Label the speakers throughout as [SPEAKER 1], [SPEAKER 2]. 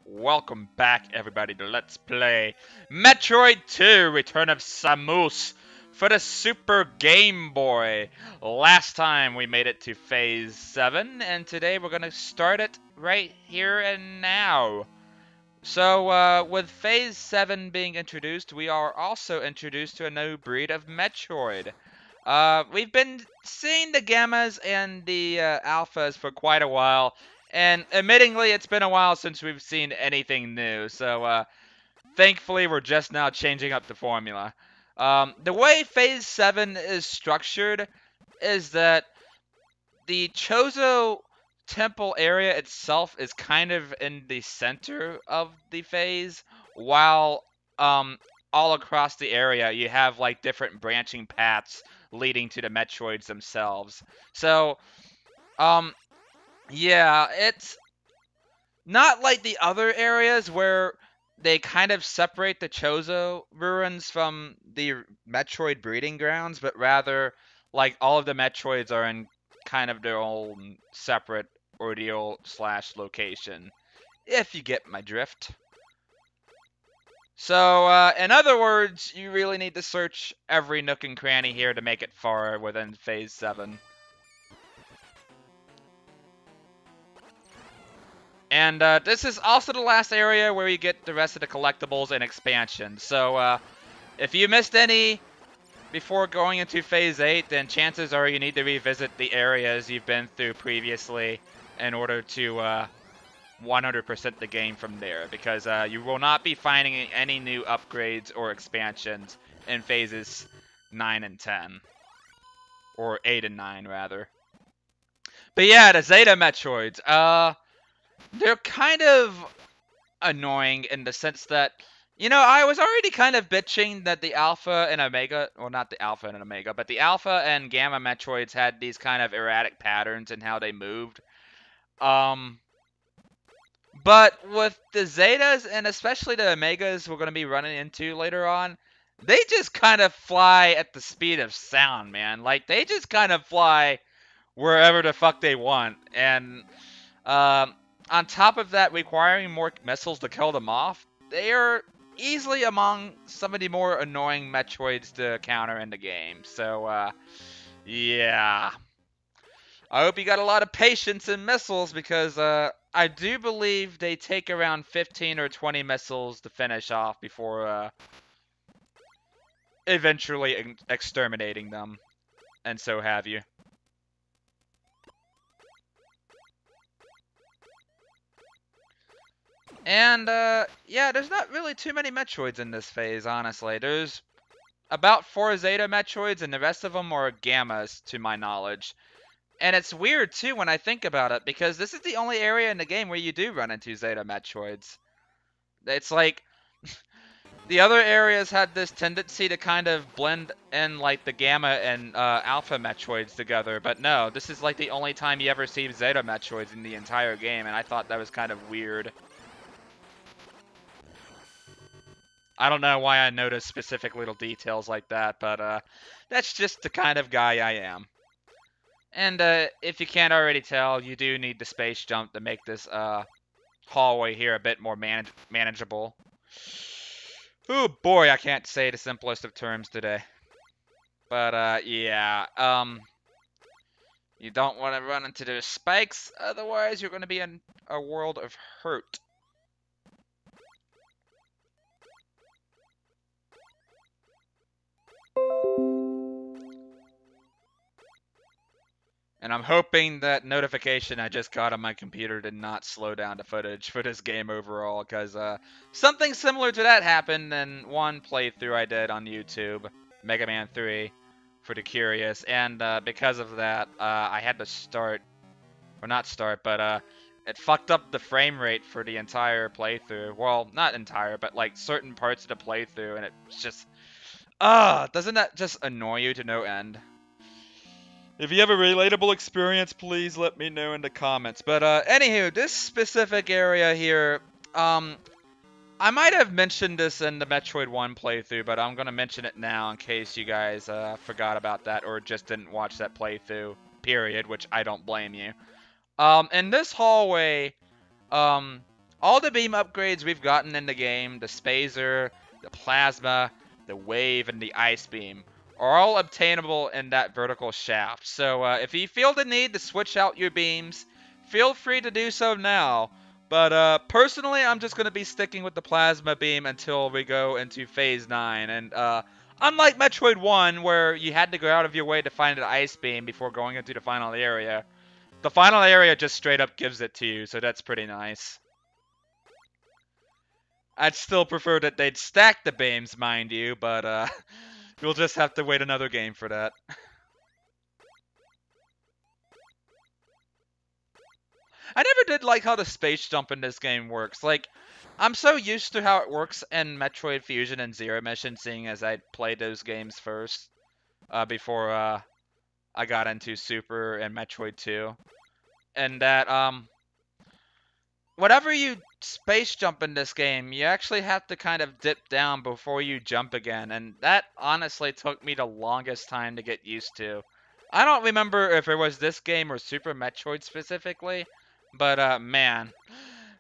[SPEAKER 1] Welcome back, everybody, to Let's Play Metroid 2 Return of Samus for the Super Game Boy. Last time we made it to Phase 7, and today we're going to start it right here and now. So, with Phase 7 being introduced, we are also introduced to a new breed of Metroid. We've been seeing the Gammas and the Alphas for quite a while, and admittingly, it's been a while since we've seen anything new, so thankfully we're just now changing up the formula. The way Phase 7 is structured is that the Chozo temple area itself is kind of in the center of the phase, while um, all across the area you have like different branching paths leading to the Metroids themselves. So, um, yeah, it's not like the other areas where they kind of separate the Chozo ruins from the Metroid breeding grounds, but rather, like, all of the Metroids are in kind of their own separate ordeal slash location, if you get my drift. So, in other words, you really need to search every nook and cranny here to make it far within Phase 7. And this is also the last area where you get the rest of the collectibles and expansions. So if you missed any before going into Phase 8, then chances are you need to revisit the areas you've been through previously in order to 100% the game from there. Because you will not be finding any new upgrades or expansions in Phases 9 and 10. Or 8 and 9, rather. But yeah, the Zeta Metroids. They're kind of annoying in the sense that, I was already kind of bitching that the Alpha and Omega, well, not the Alpha and Omega, but the Alpha and Gamma Metroids had these kind of erratic patterns in how they moved. Um, but with the Zetas and especially the Omegas we're going to be running into later on, they just kind of fly at the speed of sound, man. Like, they just kind of fly wherever the fuck they want. And um, on top of that, requiring more missiles to kill them off, they are easily among some of the more annoying Metroids to counter in the game. So, yeah. I hope you got a lot of patience in missiles because I do believe they take around 15 or 20 missiles to finish off before eventually exterminating them, and so have you. And, yeah, there's not really too many Metroids in this phase, honestly. There's about 4 Zeta Metroids, and the rest of them are Gammas, to my knowledge. And it's weird, too, when I think about it, because this is the only area in the game where you do run into Zeta Metroids. It's like, the other areas had this tendency to kind of blend in, like, the Gamma and Alpha Metroids together, but no, this is, like, the only time you ever see Zeta Metroids in the entire game, and I thought that was kind of weird. I don't know why I noticed specific little details like that, but that's just the kind of guy I am. And if you can't already tell, you do need the space jump to make this hallway here a bit more manageable. Oh boy, I can't say the simplest of terms today. But yeah, you don't want to run into those spikes, otherwise you're going to be in a world of hurt. And I'm hoping that notification I just got on my computer did not slow down the footage for this game overall, because something similar to that happened in one playthrough I did on YouTube, Mega Man 3, for the curious, and because of that, I had to start, or not start, but it fucked up the frame rate for the entire playthrough. Well, not entire, but like certain parts of the playthrough, and it's just, doesn't that just annoy you to no end? If you have a relatable experience, please let me know in the comments. But anywho, this specific area here, I might have mentioned this in the Metroid 1 playthrough, but I'm going to mention it now in case you guys forgot about that or just didn't watch that playthrough, period, which I don't blame you. In this hallway, um, All the beam upgrades we've gotten in the game, the Spazer, the Plasma, the Wave, and the Ice Beam, are all obtainable in that vertical shaft. So if you feel the need to switch out your beams, feel free to do so now. But personally, I'm just going to be sticking with the Plasma Beam until we go into Phase 9. And unlike Metroid 1, where you had to go out of your way to find an Ice Beam before going into the final area, the final area just straight up gives it to you, so that's pretty nice. I'd still prefer that they'd stack the beams, mind you, but you'll just have to wait another game for that. I never did like how the space jump in this game works. Like, I'm so used to how it works in Metroid Fusion and Zero Mission, seeing as I played those games first, before I got into Super and Metroid 2. And that, whenever you space jump in this game, you actually have to kind of dip down before you jump again, and that honestly took me the longest time to get used to. I don't remember if it was this game or Super Metroid specifically, but man,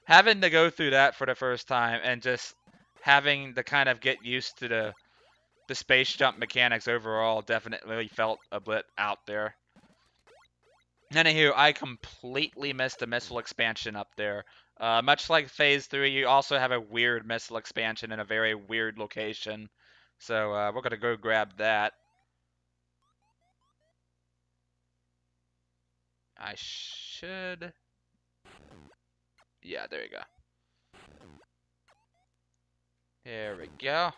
[SPEAKER 1] having to go through that for the first time and just having to kind of get used to the space jump mechanics overall definitely felt a bit out there. Anywho, I completely missed the missile expansion up there. Much like Phase 3, you also have a weird missile expansion in a very weird location. So we're going to go grab that. I should... Yeah, there you go. There we go.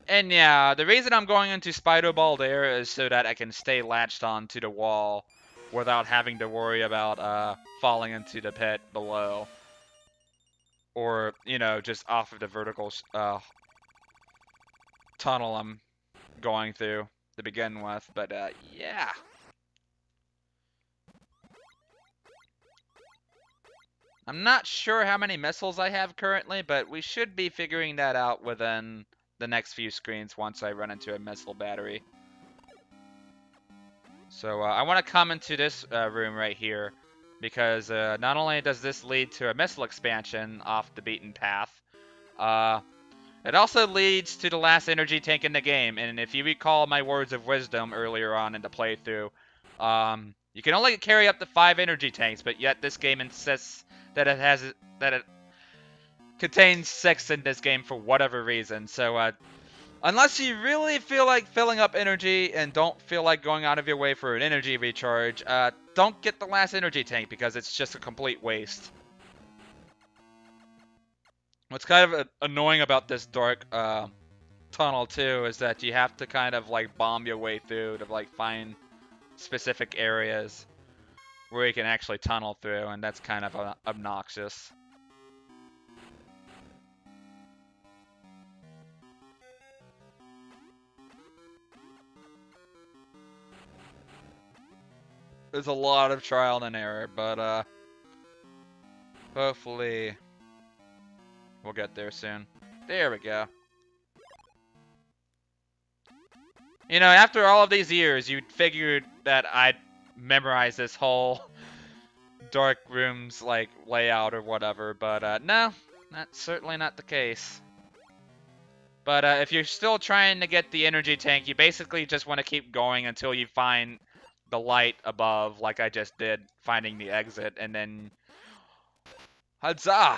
[SPEAKER 1] And yeah, the reason I'm going into Spider Ball there is so that I can stay latched onto the wall without having to worry about falling into the pit below. Or, you know, just off of the vertical tunnel I'm going through to begin with. But yeah. I'm not sure how many missiles I have currently, but we should be figuring that out within the next few screens once I run into a missile battery. So I want to come into this room right here, because not only does this lead to a missile expansion off the beaten path, it also leads to the last energy tank in the game. And if you recall my words of wisdom earlier on in the playthrough, you can only carry up to 5 energy tanks, but yet this game insists that it contains 6 in this game for whatever reason. So unless you really feel like filling up energy and don't feel like going out of your way for an energy recharge, don't get the last energy tank because it's just a complete waste. What's kind of annoying about this dark tunnel too is that you have to kind of like bomb your way through to like find specific areas where you can actually tunnel through, and that's kind of obnoxious. There's a lot of trial and error, but hopefully we'll get there soon. There we go. You know, after all of these years, you'd figured that I'd memorize this whole dark room's like layout or whatever, but no, that's certainly not the case. But if you're still trying to get the energy tank, you basically just want to keep going until you find the light above, like I just did, finding the exit, and then... Huzzah!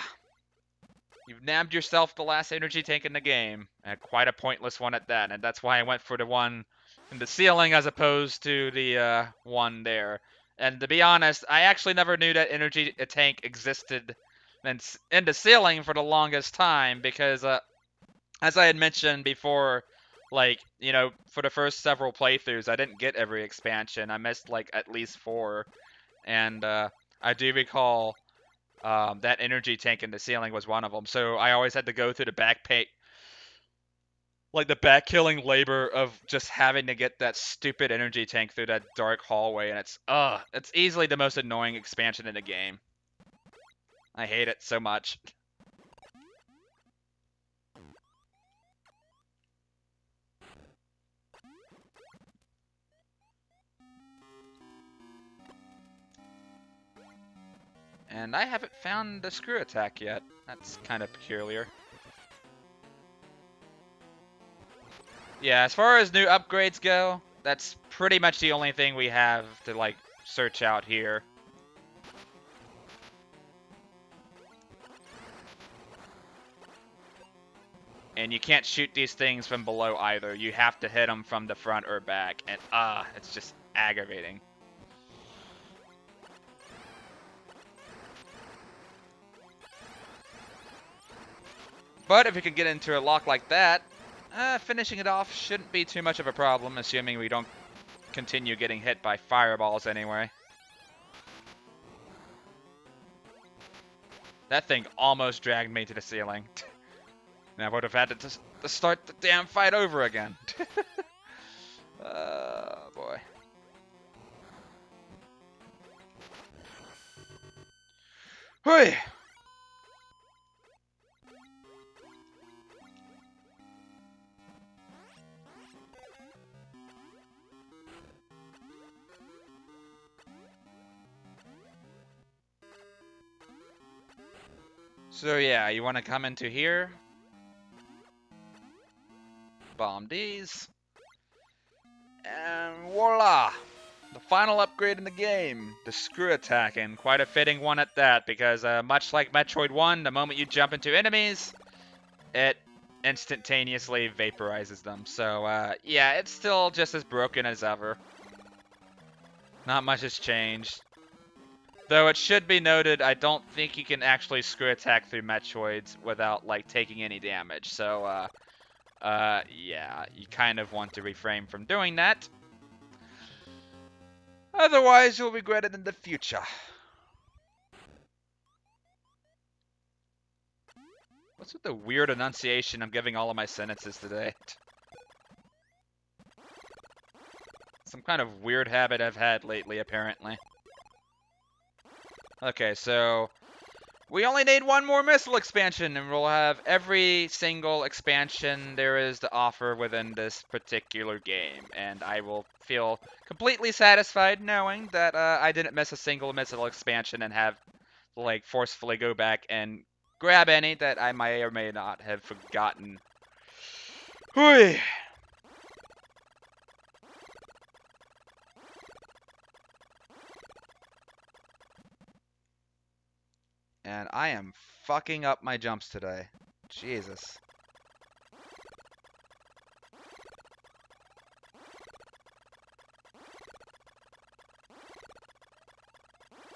[SPEAKER 1] You've nabbed yourself the last energy tank in the game, and quite a pointless one at that, and that's why I went for the one in the ceiling as opposed to the one there. And to be honest, I actually never knew that energy tank existed in the ceiling for the longest time, because as I had mentioned before, like, you know, for the first several playthroughs, I didn't get every expansion. I missed, like, at least 4. And I do recall that energy tank in the ceiling was one of them. So I always had to go through the back-killing labor of just having to get that stupid energy tank through that dark hallway. And it's easily the most annoying expansion in the game. I hate it so much. And I haven't found the screw attack yet. That's kind of peculiar. Yeah, as far as new upgrades go, that's pretty much the only thing we have to, like, search out here. And you can't shoot these things from below either. You have to hit them from the front or back. And, it's just aggravating. But if we can get into a lock like that, finishing it off shouldn't be too much of a problem, assuming we don't continue getting hit by fireballs anyway. That thing almost dragged me to the ceiling. And I would have had to start the damn fight over again. Oh, boy. Hoi! So yeah, you want to come into here. Bomb these. And voila! The final upgrade in the game, the screw attack, and quite a fitting one at that, because much like Metroid 1, the moment you jump into enemies, it instantaneously vaporizes them. So yeah, it's still just as broken as ever. Not much has changed. Though it should be noted, I don't think you can actually screw attack through Metroids without, like, taking any damage. So, yeah, you kind of want to refrain from doing that. Otherwise, you'll regret it in the future. What's with the weird enunciation I'm giving all of my sentences today? Some kind of weird habit I've had lately, apparently. Okay, so we only need one more missile expansion, and we'll have every single expansion there is to offer within this particular game. And I will feel completely satisfied knowing that I didn't miss a single missile expansion and have, like, forcefully go back and grab any that I may or may not have forgotten. Hui! And I am fucking up my jumps today. Jesus.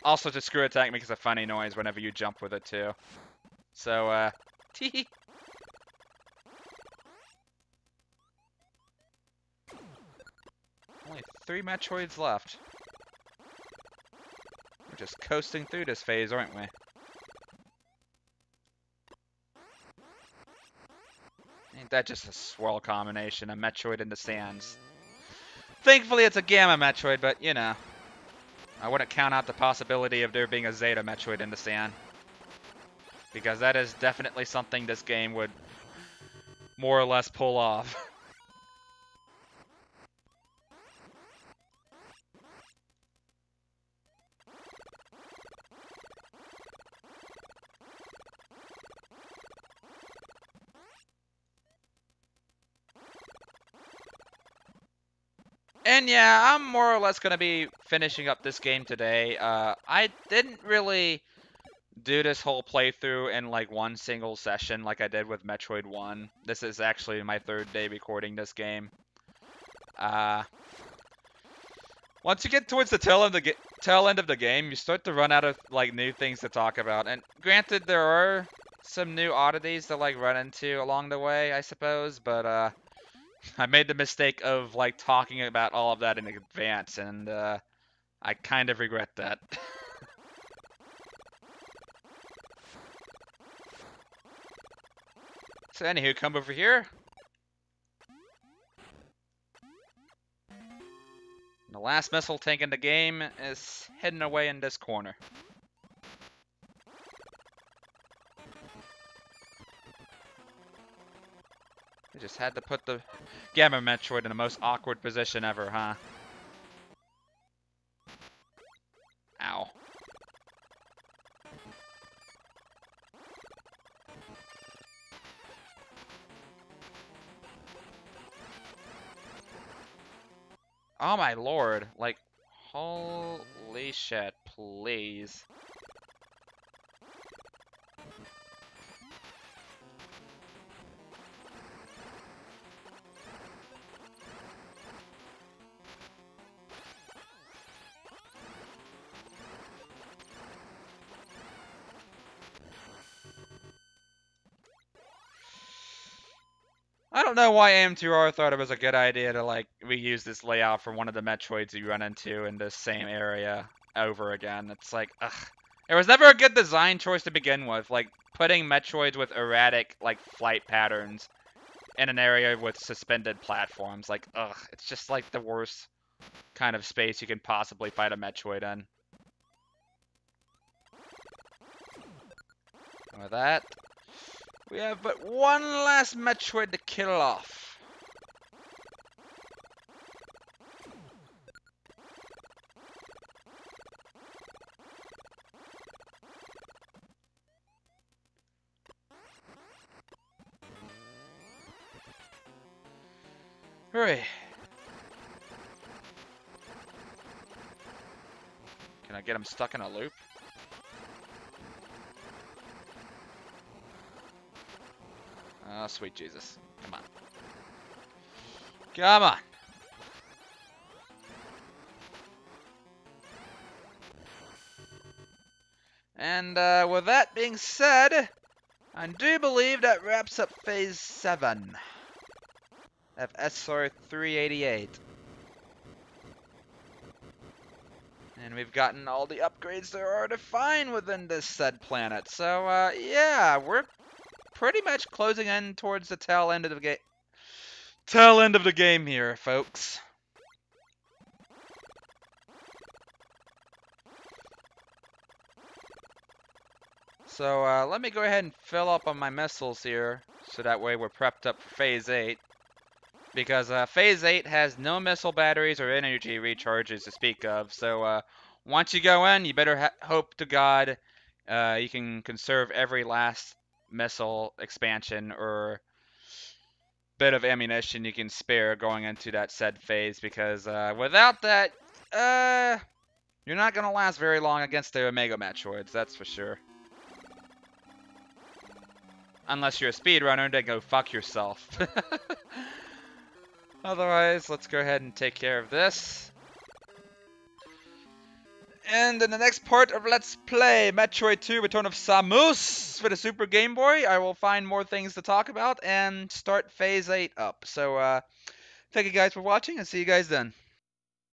[SPEAKER 1] Also, to screw attack makes a funny noise whenever you jump with it, too. So, tee. Only 3 Metroids left. We're just coasting through this phase, aren't we? Ain't that just a swell combination, a Metroid in the sands? Thankfully, it's a Gamma Metroid, but, you know. I wouldn't count out the possibility of there being a Zeta Metroid in the sand. Because that is definitely something this game would more or less pull off. And yeah, I'm more or less going to be finishing up this game today. I didn't really do this whole playthrough in, like, one single session like I did with Metroid 1. This is actually my 3rd day recording this game. Once you get towards the tail end of the game, you start to run out of, like, new things to talk about. And granted, there are some new oddities to, like, run into along the way, I suppose, but I made the mistake of, like, talking about all of that in advance, and I kind of regret that. So anywho, come over here. The last missile tank in the game is hidden away in this corner. They just had to put the Gamma Metroid in the most awkward position ever, huh? Ow. Oh my lord. Like, holy shit, please. I don't know why AM2R thought it was a good idea to like reuse this layout for one of the Metroids you run into in the same area over again. It's like, ugh. It was never a good design choice to begin with, like putting Metroids with erratic like flight patterns in an area with suspended platforms. Like, ugh, it's just like the worst kind of space you can possibly fight a Metroid in. And with that, we have but one last Metroid to kill off. Hurry. Can I get him stuck in a loop? Oh, sweet Jesus. Come on. Come on. And with that being said, I do believe that wraps up Phase 7 of SR 388. And we've gotten all the upgrades there are to find within this said planet. So, yeah, we're pretty much closing in towards the tail end of the game. Tail end of the game here, folks. So, let me go ahead and fill up on my missiles here, so that way we're prepped up for Phase 8. Because Phase 8 has no missile batteries or energy recharges to speak of. So once you go in, you better hope to God you can conserve every last missile expansion or bit of ammunition you can spare going into that said phase. Because without that, you're not going to last very long against the Omega Metroids, that's for sure. Unless you're a speedrunner, then go fuck yourself. Otherwise, let's go ahead and take care of this. And in the next part of Let's Play Metroid 2 Return of Samus for the Super Game Boy, I will find more things to talk about and start Phase 8 up. So, thank you guys for watching and see you guys then.